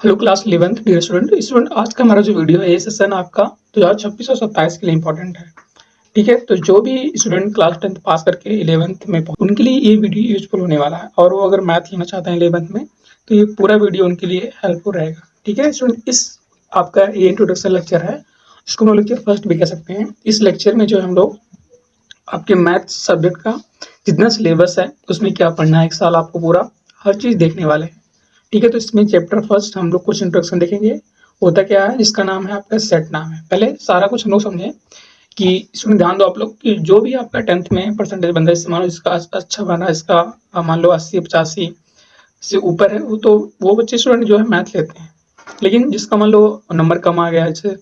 Hello class 11th dear student आज का हमारा जो वीडियो है ये सेशन आपका 2026 और 27 के लिए इंपॉर्टेंट है। ठीक है, तो जो भी स्टूडेंट क्लास 10th पास करके 11th में उनके लिए ये वीडियो यूजफुल होने वाला है और वो अगर मैथ लेना चाहते हैं 11th में तो ये पूरा वीडियो उनके लिए हेल्पफुल रहेगा। ठीक है स्टूडेंट, इस आपका ये इंट्रोडक्शन लेक्चर है, इसको हम लोग लेक्चर फर्स्ट भी कह सकते हैं। इस लेक्चर में जो हम लोग आपके मैथ सब्जेक्ट का जितना सिलेबस है उसमें क्या पढ़ना है, एक साल आपको पूरा हर चीज़ देखने वाले हैं। ठीक है, तो इसमें चैप्टर फर्स्ट हम लोग कुछ इंट्रोडक्शन देखेंगे। होता क्या है, जिसका नाम है आपका सेट नाम है। पहले सारा कुछ हम लोग समझें कि इसमें ध्यान दो आप लोग कि जो भी आपका 10th में परसेंटेज बन रहा है, इससे मान लो इसका अच्छा बना, इसका मान लो 80-85 से ऊपर है, वो बच्चे स्टूडेंट जो है मैथ लेते हैं। लेकिन जिसका मान लो नंबर कम आ गया, जैसे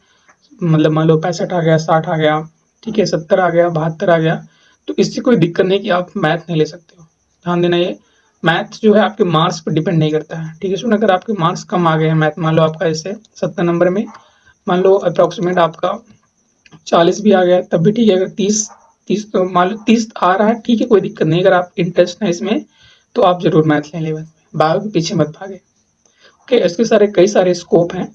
मतलब मान लो 65 आ गया, 60 आ गया, ठीक है, 70 आ गया, 72 आ गया, तो इससे कोई दिक्कत नहीं कि आप मैथ नहीं ले सकते हो। ध्यान देना, ये मैथ जो है आपके मार्क्स पर डिपेंड नहीं करता है। ठीक है सुन, अगर आपके मार्क्स कम आ गए हैं मैथ, मान लो आपका जैसे 70 नंबर में मान लो अप्रोक्सीमेट आपका 40 भी आ गया तब भी ठीक है। अगर 30 तो मान लो 30 आ रहा है, ठीक है, कोई दिक्कत नहीं। अगर आप इंटरेस्ट है इसमें तो आप जरूर मैथ ले लें, बायो के पीछे मत भागे। ओके, इसके कई सारे स्कोप हैं।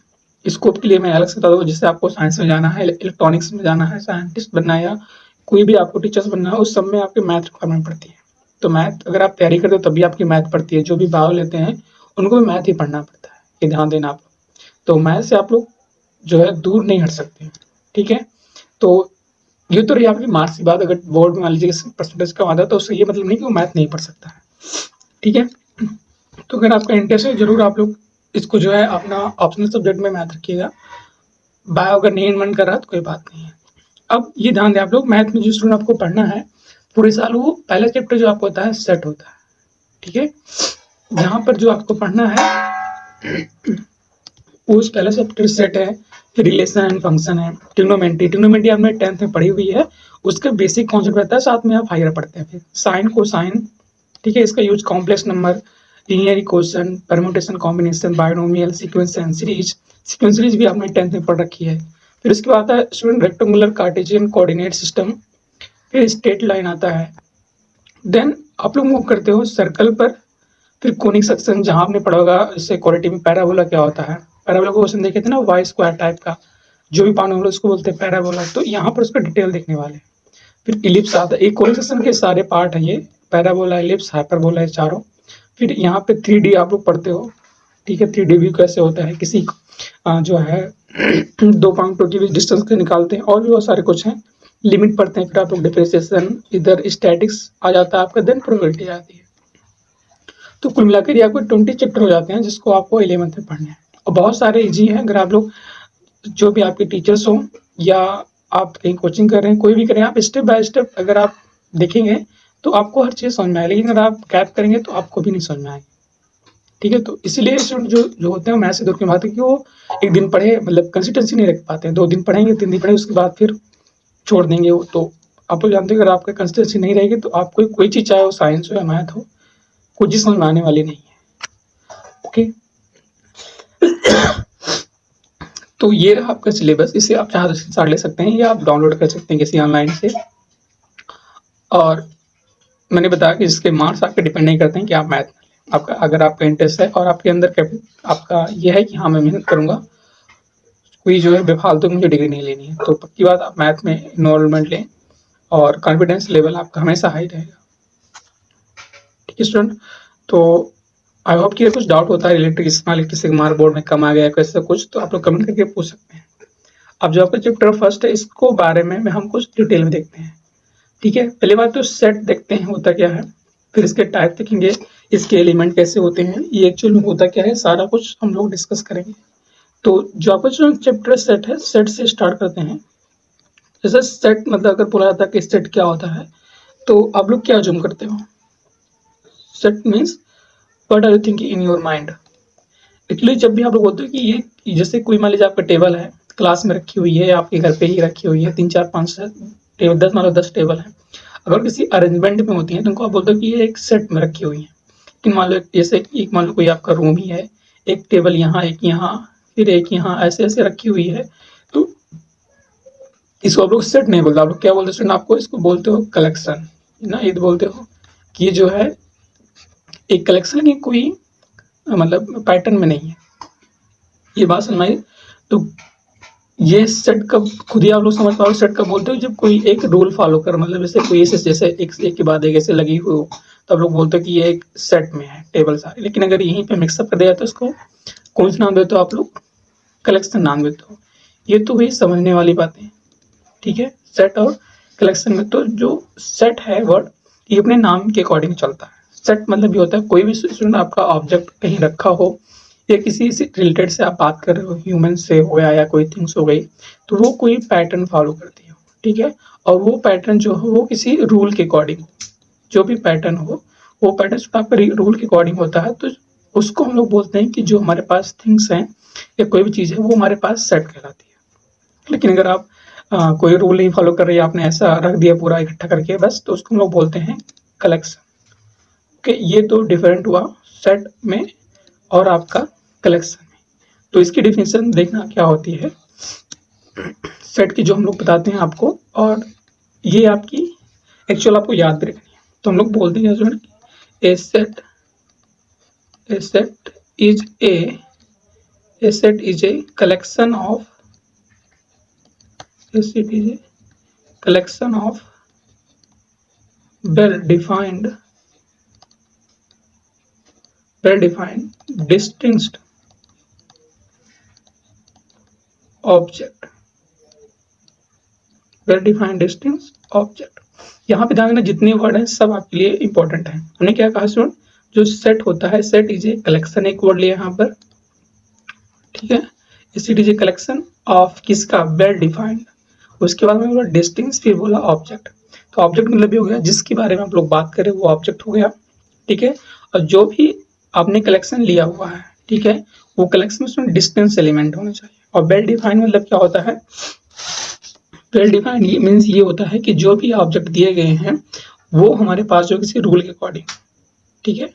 स्कोप के लिए मैं अलग से बता दूँ, जैसे आपको साइंस में जाना है, इलेक्ट्रॉनिक्स में जाना है, साइंटिस्ट बनना है या कोई भी आपको टीचर्स बनना है, उस सब में आपकी मैथ रिक्वायरमेंट पड़ती है। तो मैथ अगर आप तैयारी करते हो तभी आपकी मैथ पड़ती है। जो भी बायो लेते हैं उनको भी मैथ ही पढ़ना पड़ता है, ये ध्यान देना आप लोग। तो मैथ से आप लोग जो है दूर नहीं हट सकते। ठीक है, तो ये तो रही आपकी मार्क्स की बात। अगर बोर्ड में मान लीजिए परसेंटेज कम आता है तो उससे ये मतलब नहीं कि वो मैथ नहीं पढ़ सकता है। ठीक है, तो अगर आपका इंटरेस्ट है जरूर आप लोग इसको जो है अपना ऑप्शनल सब्जेक्ट में मैथ रखिएगा। बायो अगर नहीं मन कर रहा तो कोई बात नहीं है। अब ये ध्यान दें आप लोग, मैथ में जो स्टूडेंट आपको पढ़ना है पूरे साल, वो पहला चैप्टर जो आपको होता है सेट होता है। ठीक है, यहाँ पर जो आपको पढ़ना है उस पहला चैप्टर सेट है, फिर रिलेशन एंड फंक्शन है, ट्रिग्नोमेट्री। ट्रिग्नोमेट्री आपने 10th में पढ़ी हुई है, उसका बेसिक कॉन्सेप्ट रहता है, साथ में आप हायर पढ़ते हैं। फिर साइन कोसाइन, ठीक है, इसका use complex number, linear equation, permutation combination, binomial, sequence and series. Sequence series भी आपने 10th में पढ़ रखी है। फिर उसके बाद आता है student rectangular Cartesian coordinate system, फिर स्ट्रेट लाइन आता है। देन आप लोग मूव करते हो सर्कल पर, फिर कोनिक सेक्शन जहां आपने पढ़ा होगा, इससे क्वालिटी में पैराबोला क्या होता है। पैराबोला को क्वेश्चन देखे थे ना, वाई स्क्वायर टाइप का, जो भी पाने वाला उसको बोलते हैं पैराबोला। तो यहाँ पर उसका डिटेल देखने वाले। फिर इलिप्स आता है, एक कोनिक सेक्शन के सारे पार्ट है ये, पैराबोला, इलिप्स, हाइपरबोला है चारों। फिर यहाँ पे 3D आप लोग पढ़ते हो। ठीक है, 3D व्यू कैसे होता है, किसी जो है दो पॉइंटों की डिस्टेंस के निकालते हैं, और भी बहुत सारे कुछ हैं। लिमिट पढ़ते हैं, फिर आप लोग डिफरेंशिएशन, इधर स्टैटिक्स आ जाता है आपका, देन प्रोबेबिलिटी आती है। तो कुल मिलाकर आपको 20 चैप्टर हो जाते हैं जिसको आपको 11th में पढ़ना है। और बहुत सारे इजी हैं। अगर आप लोग जो भी आपके टीचर्स हो या आप कहीं कोचिंग कर रहे हैं, कोई भी करें, आप स्टेप बाय स्टेप अगर आप देखेंगे तो आपको हर चीज़ समझ में आएगी। लेकिन अगर आप गैप करेंगे तो आपको भी नहीं समझ में आएगी। ठीक है, तो इसीलिए स्टूडेंट जो होते हैं मैथ से दूर की बात है कि वो एक दिन पढ़े, मतलब कंसिस्टेंसी नहीं रख पाते हैं। 2 दिन पढ़ेंगे, 3 दिन पढ़ेंगे, उसके बाद फिर छोड़ देंगे वो। तो आप लोग जानते हैं अगर आपका कंसिस्टेंसी नहीं रहेगी तो आपको कोई चीज़, चाहे वो साइंस हो या मैथ हो, कुछ चीज़ समझ में आने वाली नहीं है। ओके, तो ये रहा आपका सिलेबस। इसे आप चाहे तो स्क्रीनशॉट ले सकते हैं या आप डाउनलोड कर सकते हैं किसी ऑनलाइन से। और मैंने बताया कि इसके मार्क्स आपके डिपेंड नहीं करते हैं कि आप मैथ में लें। आपका अगर आपका इंटरेस्ट है और आपके अंदर आपका ये है कि हाँ मैं मेहनत करूंगा, कोई जो है बेफालतू मुझे डिग्री नहीं लेनी है, तो पक्की बात आप मैथ में इनरोलमेंट लें और कॉन्फिडेंस लेवल आपका हमेशा हाई रहेगा। ठीक है स्टूडेंट, तो आई होप कि कुछ डाउट होता है रिलेटेड, इसमें किसी के मार्क बोर्ड में कम आ गया कैसे कुछ, तो आप लोग कमेंट करके पूछ सकते हैं। अब जो आपका चैप्टर फर्स्ट है इसको बारे में हम कुछ डिटेल में देखते हैं। ठीक है, पहली बात तो सेट देखते हैं होता क्या है, फिर इसके टाइप देखेंगे, इसके एलिमेंट कैसे होते हैं, ये एक्चुअल में होता क्या है, सारा कुछ हम लोग डिस्कस करेंगे। तो जो आपका जो चैप्टर सेट है, सेट से स्टार्ट करते हैं। जैसे सेट मतलब अगर बोला जाता है कि सेट क्या होता है, तो आप लोग क्या अज्यूम करते हो? Set means what are you thinking in your mind. Actually जब भी आप लोग बोलते हो कि ये, जैसे कोई मान लीजिए आपका टेबल है, क्लास में रखी हुई है, आपके घर पे ही रखी हुई है, 3 4 5 टेबल, 10 मान लो 10 टेबल है। अगर किसी अरेंजमेंट में होती है तो उनको आप बोलते हो कि ये एक सेट में रखी हुई है। लेकिन मान लो जैसे एक मान लो कोई आपका रूम ही है, एक टेबल यहाँ, एक यहाँ, फिर एक यहाँ, ऐसे ऐसे रखी हुई है, तो इसको आप लोग सेट नहीं बोलते। आप लोग क्या बोलते हो स्टूडेंट? आपको इसको बोलते हो कलेक्शन ना, ये बोलते हो कि ये जो है एक कलेक्शन की कोई मतलब पैटर्न में नहीं है। ये बात समझ में आई? तो ये सेट कब खुद ही आप लोग समझ पाओगे सेट कब बोलते हो, जब कोई एक रूल फॉलो कर, मतलब जैसे कोई जैसे एक के बाद एक ऐसे लगी हुई हो, तो आप लोग बोलते हो कि ये एक सेट में है टेबल सारे। लेकिन अगर यहीं पे मिक्सअप कर दिया तो इसको कौन सा नाम देते हो आप लोग? कलेक्शन नाम देते हो। ये तो भाई समझने वाली बातें, ठीक है। सेट और कलेक्शन में तो जो सेट है वर्ड, ये अपने नाम के अकॉर्डिंग चलता है। सेट मतलब ये होता है कोई भी स्टूडेंट आपका ऑब्जेक्ट कहीं रखा हो या किसी से रिलेटेड से आप बात कर रहे हो, ह्यूमन से हो गया या कोई थिंग्स हो गई, तो वो कोई पैटर्न फॉलो करती हो, ठीक है। और वो पैटर्न जो हो वो किसी रूल के अकॉर्डिंग, जो भी पैटर्न हो वो पैटर्न आपका रूल के अकॉर्डिंग होता है, तो उसको हम लोग बोलते हैं कि जो हमारे पास थिंग्स हैं या कोई भी चीज़ है वो हमारे पास सेट कहलाती है। लेकिन अगर आप कोई रूल नहीं फॉलो कर रही है, आपने ऐसा रख दिया पूरा इकट्ठा करके बस, तो उसको हम लोग बोलते हैं कलेक्शन। ओके, ये तो डिफरेंट हुआ सेट में और आपका कलेक्शन में। तो इसकी डिफिनेशन देखना क्या होती है सेट की, जो हम लोग बताते हैं आपको, और ये आपकी एक्चुअल आपको याद भी रखनी है। तो हम लोग बोलते हैं student, A set is A set is a collection of well defined distinct object. Well defined distinct object, यहाँ पे ध्यान देना जितने वर्ड हैं सब आपके लिए इंपॉर्टेंट है। हमने क्या कहा स्टूडेंट, जो सेट होता है, सेट इज ए कलेक्शन, एक वर्ड लिया यहाँ पर, ठीक है। Set is a collection of किसका, वेल डिफाइंड। उसके बाद में बोला डिस्टिंक्ट, फिर बोला ऑब्जेक्ट। तो ऑब्जेक्ट मतलब ये हो गया जिसके बारे में आप लोग बात करें वो ऑब्जेक्ट हो गया, ठीक है। और जो भी आपने कलेक्शन लिया हुआ है, ठीक है, वो कलेक्शन में डिस्टेंस एलिमेंट होना चाहिए। और वेल डिफाइंड मतलब क्या होता है, वेल डिफाइंड ये मीन्स ये होता है कि जो भी ऑब्जेक्ट दिए गए हैं वो हमारे पास जो किसी रूल के अकॉर्डिंग, ठीक है।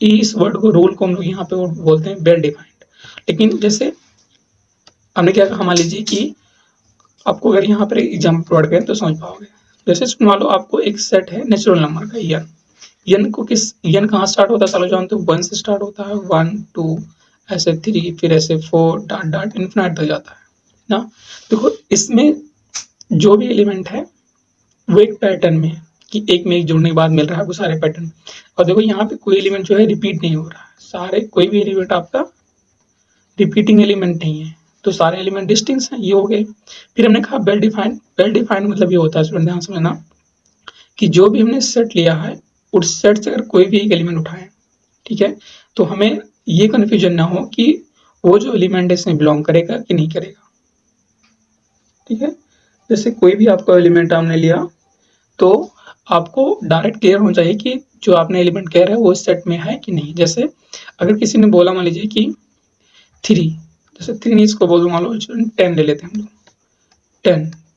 इस वर्ड को, रूल को हम लोग यहाँ पे बोलते हैं वेल डिफाइंड। लेकिन जैसे हमने क्या कहा, मान लीजिए कि आपको अगर यहाँ पर एग्जाम्पल प्रोवाइड करें तो समझ पाओगे। जैसे मान लो आपको एक सेट है नेचुरल नंबर का एन, एन को किस, एन कहाँ स्टार्ट होता है, चलो जानते हो, 1 से स्टार्ट होता है, 1 2 ऐसे 3 फिर ऐसे 4 डॉट डॉट इन्फिनाइट तक जाता है ना। देखो इसमें जो भी एलिमेंट है वो एक पैटर्न में है कि एक में एक जुड़ने के बाद मिल रहा है वो सारे पैटर्न। और देखो यहाँ पे कोई एलिमेंट जो है रिपीट नहीं हो रहा है, सारे कोई भी एलिमेंट आपका रिपीटिंग एलिमेंट नहीं है, तो सारे एलिमेंट डिस्टिंक्ट हैं, ये हो गए। फिर हमने कहा वेल डिफाइंड, वेल डिफाइंड मतलब ये होता है स्टूडेंट ध्यान समझना कि जो भी हमने सेट लिया है उस सेट से अगर कोई भी एक एलिमेंट उठाएं, ठीक है, तो हमें ये कंफ्यूजन ना हो कि वो जो एलिमेंट है इसमें बिलोंग करेगा कि नहीं करेगा, ठीक है। जैसे कोई भी आपका एलिमेंट हमने लिया तो आपको डायरेक्ट क्लियर होना चाहिए कि जो आपने एलिमेंट कह रहे हैं वो इस सेट में है कि नहीं। जैसे अगर किसी ने बोला मान लीजिए कि 3, जैसे 3 इसको बोल मान लो 10 ले लेते हैं हम लोग,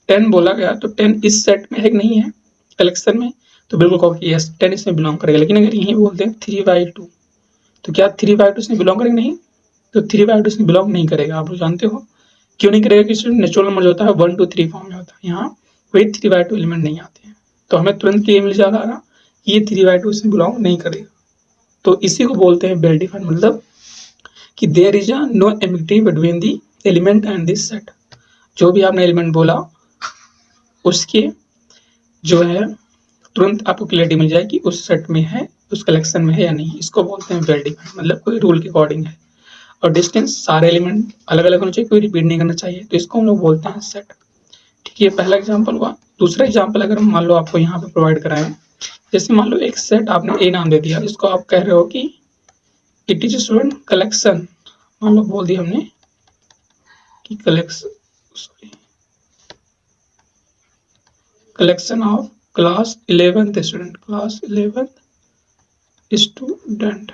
10 बोला गया तो 10 इस सेट में है कि नहीं है कलेक्शन में, तो बिल्कुल कहो कि यस 10 इसमें बिलोंग करेगा। लेकिन अगर यहीं बोलते हैं 3/2, तो क्या 3/2 इसमें बिलोंग करेगा? नहीं, तो 3/2 इसमें बिलोंग नहीं करेगा। आप लोग जानते हो क्यों नहीं करेगा, कि नेचुरल नंबर जो होता है 1 2 3 फॉर्म में होता है, यहाँ कोई 3/2 एलिमेंट नहीं आते हैं, तो हमें तुरंत क्लियर मिल जाएगा ये 3/2 इसमें बिलोंग नहीं करेगा। तो इसी को बोलते हैं वेल डिफाइंड, मतलब कि there is no ambiguity between the element and this set. जो भी आपने एलिमेंट बोला उसके जो है तुरंत आपको क्लियरिटी मिल जाए कि उस सेट में है, उस कलेक्शन में है या नहीं। इसको बोलते हैं वेल डिफाइंड, मतलब कोई रूल के अकॉर्डिंग है। और डिस्टेंस सारे एलिमेंट अलग अलग होने चाहिए, कोई रिपीट नहीं करना चाहिए, तो इसको हम लोग बोलते हैं सेट, ठीक है। पहला एग्जाम्पल हुआ। दूसरा एग्जाम्पल अगर हम मान लो आपको यहाँ पे प्रोवाइड कराएं, जैसे मान लो एक सेट आपने ए नाम दे दिया, इसको आप कह रहे हो कि इट इज स्टूडेंट कलेक्शन, मान लो बोल दिया हमने कि collection of class 11th student, class 11th student,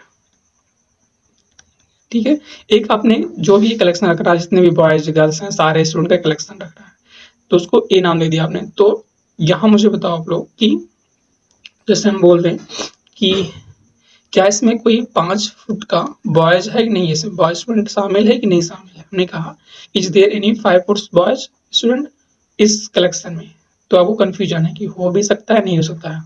ठीक है। एक आपने जो भी कलेक्शन रख रहा है, जितने भी बॉयज गर्ल्स हैं सारे स्टूडेंट का कलेक्शन रख रहा है, तो उसको ए नाम दे दिया आपने। तो यहाँ मुझे बताओ आप लोग कि जैसे हम बोल रहे हैं कि क्या इसमें कोई 5 फुट का बॉयज है कि नहीं, इसमें बॉयज स्टूडेंट शामिल है कि नहीं शामिल है। हमने कहा is there any 5 foot boys student इस कलेक्शन में, तो आपको कंफ्यूजन है कि हो भी सकता है नहीं हो सकता है।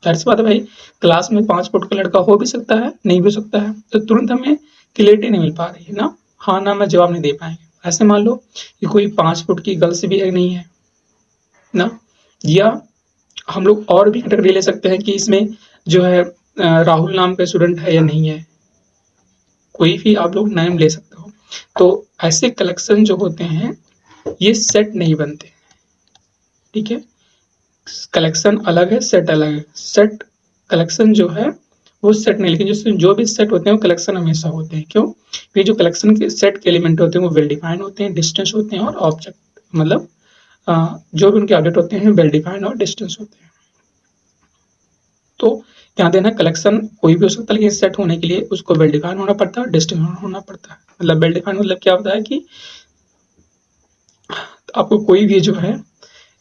जाहिर सी बात है भाई, क्लास में 5 फुट का लड़का हो भी सकता है नहीं भी हो सकता है, तो तुरंत हमें क्लियरिटी नहीं मिल पा रही है ना। हाँ ना में जवाब नहीं दे पाएंगे। ऐसे मान लो कि कोई 5 फुट की गर्ल्स भी है नहीं है ना, या हम लोग और भी कैटेगरी ले सकते हैं कि इसमें जो है राहुल नाम का स्टूडेंट है या नहीं है, कोई भी आप लोग नेम ले सकते हो। तो ऐसे कलेक्शन जो होते हैं ये सेट नहीं बनते, ठीक है। कलेक्शन अलग है, सेट अलग है। सेट कलेक्शन जो है वो सेट नहीं, लेकिन जो भी सेट होते हैं वो कलेक्शन हमेशा होते हैं। क्यों? ये जो कलेक्शन के सेट के एलिमेंट होते हैं वो वेल डिफाइंड होते हैं, डिस्टेंस होते हैं और ऑब्जेक्ट, मतलब जो भी उनके ऑब्जेक्ट होते हैं वेल डिफाइंड और डिस्टेंस होते हैं। तो ध्यान देना, कलेक्शन कोई भी हो सकता है, लेकिन सेट होने के लिए उसको वेल डिफाइंड होना पड़ता है और डिस्टेंस होना पड़ता है। मतलब वेल डिफाइंड मतलब क्या होता है कि आपको कोई भी जो है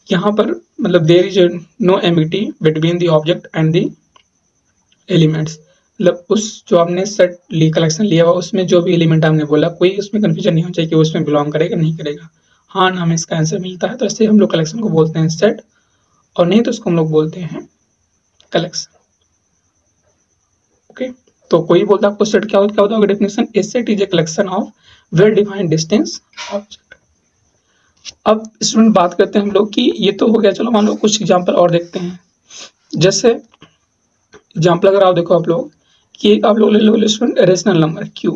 यहाँ पर मतलब there is no ambiguity between the object and the elements. मतलब उस जो आपने सेट ली कलेक्शन लिया हुआ उसमें जो भी एलिमेंट आपने बोला, कोई उसमें कंफ्यूजन नहीं होना चाहिए कि वो उसमें बिलोंग करेगा नहीं करेगा। हाँ ना हमें इसका आंसर मिलता है, तो ऐसे हम लोग कलेक्शन को बोलते हैं सेट, और नहीं तो उसको हम लोग बोलते हैं कलेक्शन। ओके, तो कोई बोलता है आपको सेट क्या होता है definition, A set is a collection of well defined distance object. अब स्टूडेंट बात करते हैं हम लोग कि ये तो हो गया, चलो मान लो कुछ एग्जांपल और देखते हैं। जैसे एग्जांपल अगर आप देखो आप लोग कि एक आप लोग ले लो student rational number Q.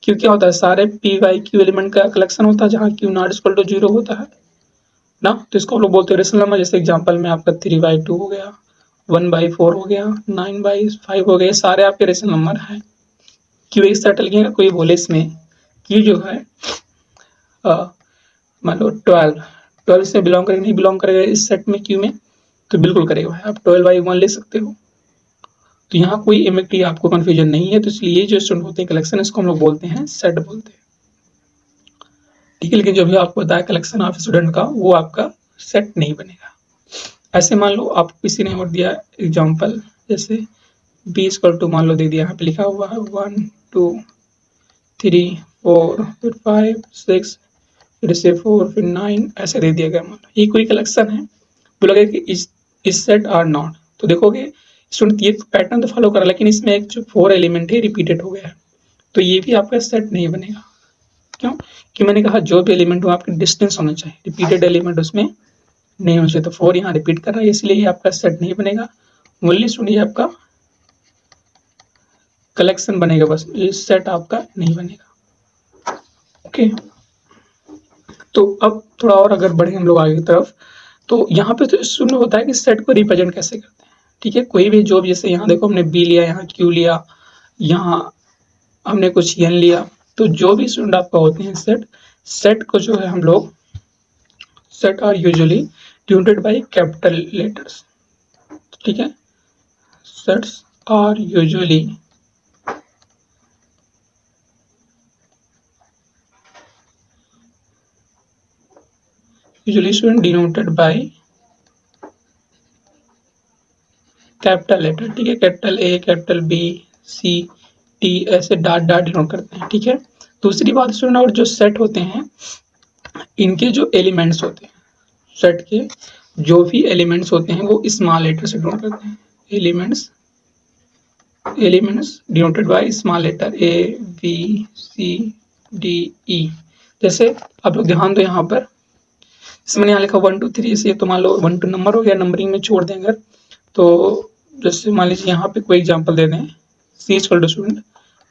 Q क्या होता है, सारे पी वाई क्यू एलिमेंट का कलेक्शन होता है जहाँ क्यू नॉट इक्वल टू 0 होता है ना, तो इसको हम लोग बोलते हैं रेशनल नंबर। जैसे एग्जांपल में आपका 3/2 हो गया, 1/4 हो गया, 9/5 हो गया, सारे आपके रेशनल नंबर हैं। क्यू एक सेट लगेगा, कोई बोले इसमें क्यू जो है मान लो 12 से बिलोंग करेगा नहीं बिलोंग करेगा इस सेट में क्यू में, तो बिल्कुल करेगा भाई, आप 12/1 ले सकते हो। तो यहाँ कोई एमएक्टी आपको कंफ्यूजन नहीं है, तो इसलिए ये जो स्टूडेंट होते हैं कलेक्शन, इसको हम लोग बोलते हैं सेट बोलते हैं, ठीक है। लेकिन जो भी आपको बताया कलेक्शन ऑफ स्टूडेंट का, वो आपका सेट नहीं बनेगा। ऐसे मान लो आप किसी ने और दिया एग्जाम्पल, जैसे बी इक्वल टू मान लो दे दिया, यहाँ पे लिखा हुआ है 1 2 3 4 फिर 5 6 फिर से 4 फिर 9 ऐसे दे दिया गया। मान लो ये कोई कलेक्शन है, बोला कि इस सेट आर नॉट, तो देखोगे स्टूडेंट ये पैटर्न तो फॉलो करा, लेकिन इसमें एक जो 4 एलिमेंट है रिपीटेड हो गया है, तो ये भी आपका सेट नहीं बनेगा। क्यों? कि मैंने कहा जो भी एलिमेंट हो आपके डिस्टेंस होना चाहिए, रिपीटेड एलिमेंट उसमें नहीं होना चाहिए। तो 4 यहाँ रिपीट कर रहा है, इसलिए ये आपका सेट नहीं बनेगा। मूल्य सुनिए आपका कलेक्शन बनेगा, बस ये सेट आपका नहीं बनेगा। ओके, तो अब थोड़ा और अगर बढ़े हम लोग आगे की तरफ, तो यहाँ पे तो सुनना होता है कि सेट को रिप्रेजेंट कैसे करते हैं, ठीक है। कोई भी जो भी, जैसे यहाँ देखो हमने बी लिया, यहाँ क्यू लिया, यहाँ हमने कुछ एन लिया, तो जो भी स्टूडेंट आपका होते हैं सेट को जो है हम लोग, set are usually denoted by capital letters, ठीक है। Sets are usually student denoted by capital letter, ठीक है। Capital A, capital B, C, T ऐसे डॉट डॉट डिनोट करते हैं, ठीक है। दूसरी बात स्टूडेंट, और जो सेट होते हैं इनके जो एलिमेंट्स होते हैं, सेट के जो भी एलिमेंट्स होते हैं वो स्मॉल लेटर से डिनोट करते हैं। Elements denoted by small letter a b c d e. जैसे आप लोग ध्यान दो यहाँ पर, इसमें यहाँ लिखा 1 2 3, इसे तो मान लो 1 2 नंबर हो गया, नंबरिंग में छोड़ दें अगर, तो जैसे मान लीजिए यहाँ पे कोई एग्जांपल दे दें, सी इक्वल टू स्टूडेंट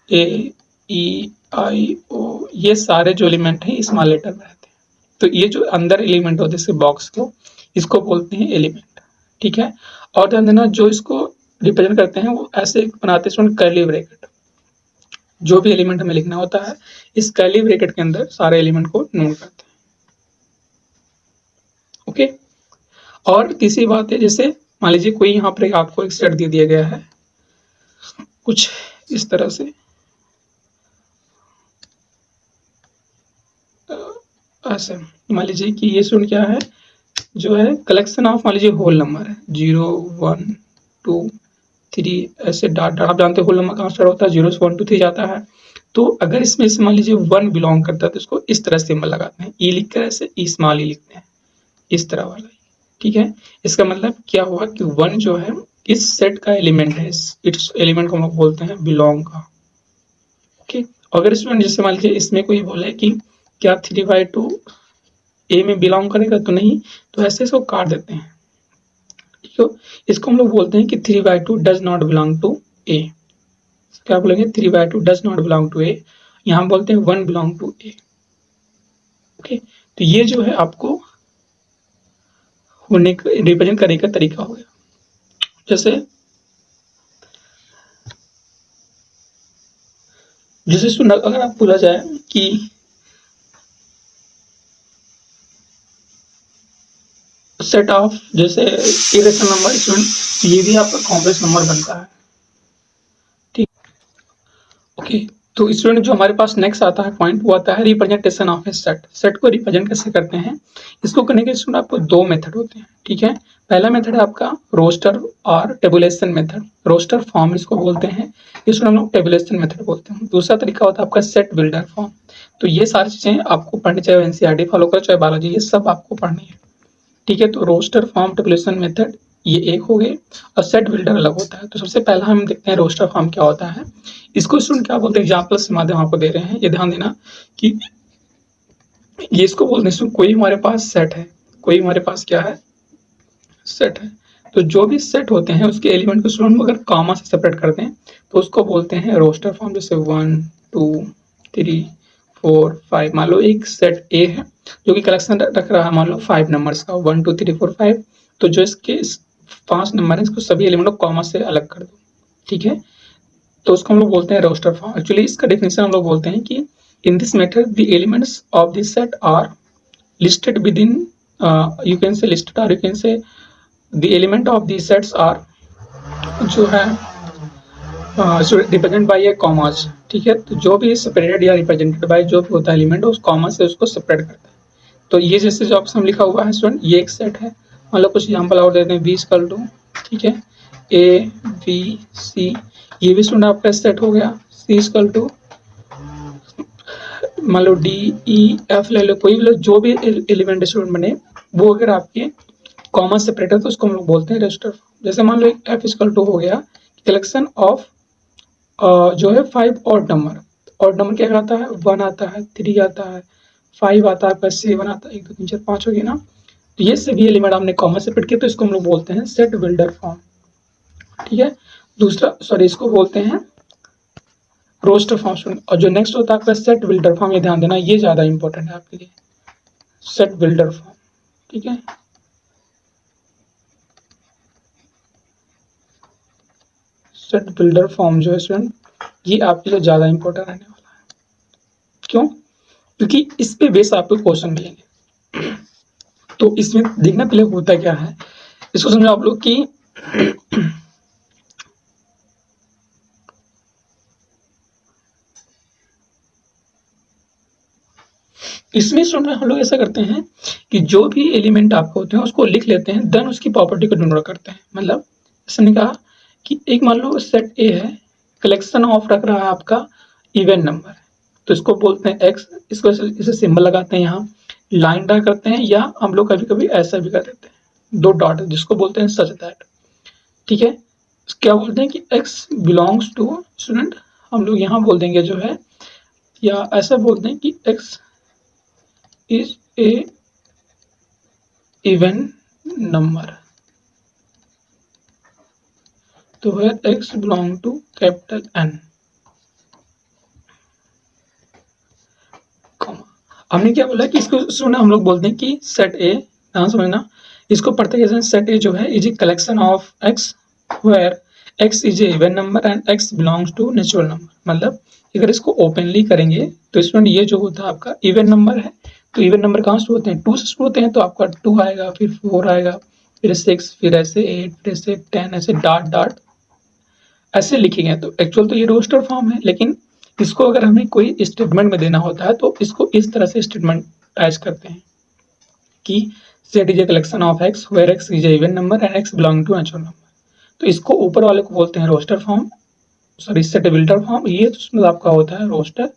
ए ई आई ओ, ये सारे जो एलिमेंट हैं स्मॉल लेटर में रहते हैं। तो ये जो अंदर एलिमेंट होते हैं जैसे बॉक्स को, इसको बोलते हैं एलिमेंट, ठीक है। और ध्यान देना जो इसको रिप्रेजेंट करते हैं वो ऐसे बनाते हैं स्टूडेंट कर्ली ब्रैकेट। जो भी एलिमेंट हमें लिखना होता है इस कर्ली ब्रैकेट के अंदर सारे एलिमेंट को नोट करते हैं। ओके, और तीसरी बात है, जैसे मान लीजिए कोई यहाँ पर आपको एक सेट दे दिया गया है कुछ इस तरह से, ऐसे मान लीजिए कि ये स्टूडेंट क्या है, जो है कलेक्शन ऑफ मान लीजिए होल नंबर है 0 1 2 3 ऐसे डॉट डॉट, आप जानते हो होल नंबर कहाँ स्टार्ट होता है, 0 से 1 2 3 जाता है। तो अगर इसमें से मान लीजिए 1 बिलोंग करता है तो इसको इस तरह सिंबल लगाते हैं, ई लिख कर ऐसे ई स्मॉल ई लिखते हैं, इस तरह वाला, ठीक है। इसका मतलब क्या हुआ कि 1 जो है इस सेट का एलिमेंट है, इस एलिमेंट को हम लोग बोलते हैं बिलोंग का, ओके। अगर स्टूडेंट जैसे मान लीजिए इसमें कोई बोले कि क्या 3/2 ए में बिलोंग करेगा, तो नहीं, तो ऐसे इसको काट देते हैं। ठीक है, इसको हम लोग बोलते हैं कि 3/2 डज नॉट बिलोंग टू ए। क्या बोलेंगे? 3/2 डज नॉट बिलोंग टू ए। यहाँ बोलते हैं 1 बिलोंग टू ए। ओके, तो ये जो है आपको होने का रिप्रेजेंट करने का तरीका हो गया। जैसे जैसे अगर आप बोला जाए कि सेट ऑफ जैसे इरेशनल नंबर स्टूडेंट, ये भी आपका कॉम्प्लेक्स नंबर बनता है। ठीक, ओके। तो स्टूडेंट जो हमारे पास नेक्स्ट आता है पॉइंट, वो आता है representation of A set. Set को रिप्रेजेंट कैसे करते हैं? इसको करने के स्टूडेंट आपको दो मेथड होते हैं। ठीक है, पहला मेथड है आपका रोस्टर और टेबुलेशन मेथड। रोस्टर फॉर्म इसको बोलते हैं, इसको हम लोग टेबुलेशन मेथड बोलते हैं। दूसरा तरीका होता है आपका सेट बिल्डर फॉर्म। तो ये सारी चीजें आपको पढ़नी, चाहे एनसीईआरटी फॉलो करो चाहे बायोलॉजी, ये सब आपको पढ़नी है। ठीक है, तो रोस्टर फॉर्म टेबुलेशन मेथड ये एक हो गए और सेट बिल्डर अलग होता है। तो सबसे पहला हम देखते हैं रोस्टर फॉर्म क्या होता है। इसको स्टूडेंट क्या बोलते हैं, एग्जाम्पल से माध्यम आपको दे रहे हैं, ये ध्यान देना कि ये इसको बोलते हैं कोई हमारे पास सेट है, कोई हमारे पास क्या है, सेट है। तो जो भी सेट होते हैं उसके एलिमेंट को स्टूडेंट अगर कॉमा से सेपरेट करते हैं तो उसको बोलते हैं रोस्टर फॉर्म। जैसे 1 2 3 4 5, मान लो एक सेट ए है जो कि कलेक्शन रख रहा है मान लो 5 नंबर्स का, 1 2 3 4 5। तो जो इसके 5 नंबर है इसको सभी एलिमेंट को कॉमा से अलग कर दो। ठीक है, तो उसको हम लोग बोलते हैं रोस्टर फॉर्म। एक्चुअली इसका डेफिनेशन हम लोग बोलते हैं कि in this method the elements of this set are listed within you can say listed or you can say the element of these sets are जो है रिप्रेजेंट बाय ए कॉमास। ठीक है, तो जो भी सेपरेटेड या रिप्रेजेंटेड बाय जो भी होता है एलिमेंट उस कॉमा से उसको सेपरेट करता है। तो ये जैसे जो ऑप्शन लिखा हुआ है स्टूडेंट, ये एक सेट है। मतलब कुछ एग्जांपल और देते हैं, बी इक्वल टू, ठीक है, ए बी सी, ये भी स्टूडेंट आपका सेट हो गया। सी इक्वल टू मान लो डी ई एफ ले लो, कोई भी जो भी एलिमेंट स्टूडेंट बने वो अगर आपके कॉमा सेपरेट है तो उसको हम लोग बोलते हैं रजिस्टर। जैसे मान लो एफ इक्वल टू हो गया कलेक्शन ऑफ जो है 5 ऑड नंबर। ऑड नंबर क्या आता है? 1 आता है, 3 आता है, 5 आता है, प्लस 7 आता है, 1 2 3 4 5 हो गया ना। तो ये सभी एलिमेंट आपने कॉमा सेपरेट किया तो इसको हम लोग बोलते हैं सेट बिल्डर फॉर्म। ठीक है, दूसरा सॉरी इसको बोलते हैं रोस्टर फॉर्म। और जो नेक्स्ट होता है आपका सेट बिल्डर फॉर्म, ये ध्यान देना ये ज्यादा इंपॉर्टेंट है आपके लिए, सेट बिल्डर फॉर्म। ठीक है, सेट बिल्डर फॉर्म जो है स्टूडेंट ये आपके लिए ज्यादा इंपॉर्टेंट रहने वाला है। क्यों? क्योंकि इस पे बेस आपको क्वेश्चन मिलेंगे। तो इसमें देखना पहले होता क्या है, इसको समझो आप लोग कि इसमें स्टूडेंट हम लोग ऐसा करते हैं कि जो भी एलिमेंट आपको होते हैं उसको लिख लेते हैं, देन उसकी प्रॉपर्टी को डिनोट करते हैं। मतलब ऐसा नहीं कहा कि एक मान लो सेट ए है, कलेक्शन ऑफ रख रहा है आपका इवन नंबर, तो इसको बोलते हैं एक्स। इसको इसे सिंबल लगाते हैं, यहाँ लाइन ड्रा करते हैं, या हम लोग कभी कभी ऐसा भी कर देते हैं 2 डॉट, जिसको बोलते हैं सच दैट। ठीक है, क्या बोलते हैं कि एक्स बिलोंग्स टू स्टूडेंट, हम लोग यहाँ बोल देंगे जो है, या ऐसा बोलते हैं कि x is a even number, तो where x belong to capital N, हमने क्या बोला कि इसको सुना हम लोग बोलते हैं कि सेट ए, ध्यान समझना, इसको पढ़ते कैसे, सेट ए जो है is a collection of x where x is an even number and x belongs to natural number. मतलब अगर इसको ओपनली करेंगे तो स्टूडेंट ये जो होता है आपका इवन नंबर है, तो इवन नंबर कहाँ से होते हैं? 2 से होते हैं, तो आपका 2 आएगा, फिर 4 आएगा, फिर 6, फिर ऐसे 8, फिर ऐसे 10, ऐसे डॉट डॉट ऐसे लिखेंगे। तो एक्चुअल तो ये रोस्टर फॉर्म है, लेकिन इसको अगर हमें कोई स्टेटमेंट में देना होता है तो इसको इस तरह से स्टेटमेंट टाइप करते हैं कि set is a collection of x where x is an even number and x belongs to natural number. तो इसको ऊपर वाले को बोलते हैं roster form, sorry set builder form. ये तो आपका होता है रोस्टर,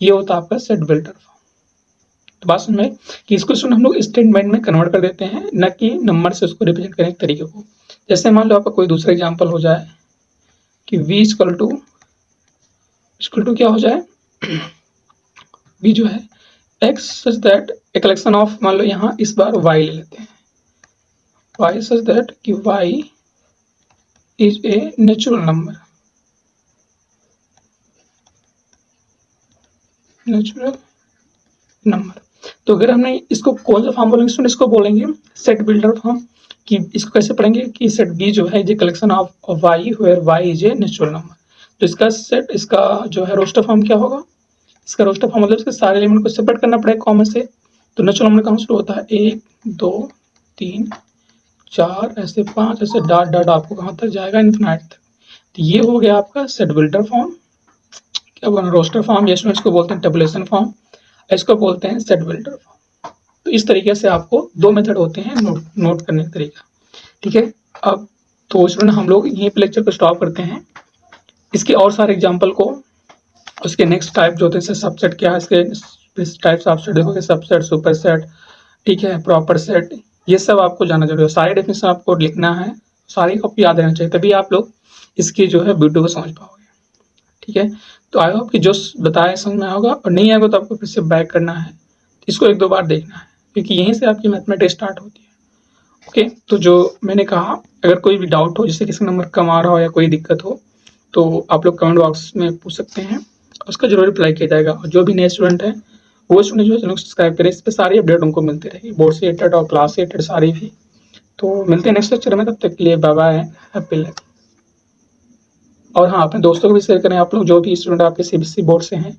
ये होता है आपका सेट बिल्डर फॉर्म। तो बात समझ में कि इसको हम लोग स्टेटमेंट में कन्वर्ट कर देते हैं, न कि नंबर से उसको रिप्रेजेंट करने के तरीके को। जैसे मान लो आपका कोई दूसरा एग्जांपल हो जाए कि v इक्वल टू क्या हो जाए बी जो है x such that a collection of, मान लो यहाँ इस बार वाई ले लेते हैं, वाई सच दैट कि y is a natural number, natural number. तो अगर हमने इसको कौन सा फॉर्म बोलेंगे, सुन इसको बोलेंगे सेट बिल्डर फॉर्म। कि इसको कैसे पढ़ेंगे कि सेट बी जो है ये collection of y where y is a natural number. तो इसका सेट, इसका जो है रोस्टर फॉर्म क्या होगा, इसका रोस्टर फॉर्म मतलब इसके सारे एलिमेंट को सेपरेट करना पड़ेगा कॉमन से। तो नेचुरल नंबर कहाँ शुरू होता है, 1 2 3 4 ऐसे 5 ऐसे डॉट डॉट आपको कहाँ तक जाएगा, इन्फिनाइट तक। तो ये हो गया आपका सेट बिल्डर फॉर्म, क्या बोलना रोस्टर फॉर्म, ये इसको बोलते हैं टेबुलेशन फॉर्म, इसको बोलते हैं सेट बिल्डर फॉर्म। तो इस तरीके से आपको दो मेथड होते हैं नोट करने का तरीका, ठीक है। अब तो स्टूडेंट हम लोग यहीं पे लेक्चर को स्टॉप करते हैं। इसके और सारे एग्जाम्पल को, उसके नेक्स्ट टाइप जो होते हैं सबसेट क्या है, इसके टाइप्स आप सेट देखोगे, सबसेट, सुपर सेट, ठीक है, प्रॉपर सेट, ये सब आपको जानना जरूरी है। सारी डेफिनेशन आपको लिखना है, सारी आपको याद रहना चाहिए, तभी आप लोग इसकी जो है वीडियो को समझ पाओगे, ठीक है। तो आई होप कि जो बताया समझ में होगा, और नहीं आएगा तो आपको फिर से बैक करना है, इसको 1-2 बार देखना है, क्योंकि यहीं से आपकी मैथमेटिक्स स्टार्ट होती है। ओके, तो जो मैंने कहा, अगर कोई भी डाउट हो, जैसे किसी नंबर कम आ रहा हो या कोई दिक्कत हो, तो आप लोग कमेंट बॉक्स में पूछ सकते हैं, उसका जरूर रिप्लाई किया जाएगा। और जो भी नए स्टूडेंट हैं वो स्टूडेंट जो चैनल सब्सक्राइब करें, इस पर सारी अपडेट उनको मिलती रहेगी, बोर्ड से रिलेटेड और क्लास से रिलेटेड सारी भी। तो मिलते हैं नेक्स्ट लेक्चर में, तब तक के लिए बाय बाय, हैप्पी लर्निंग। और हाँ, अपने दोस्तों को भी शेयर करें, आप लोग जो भी स्टूडेंट आपके सीबीएसई बोर्ड से हैं।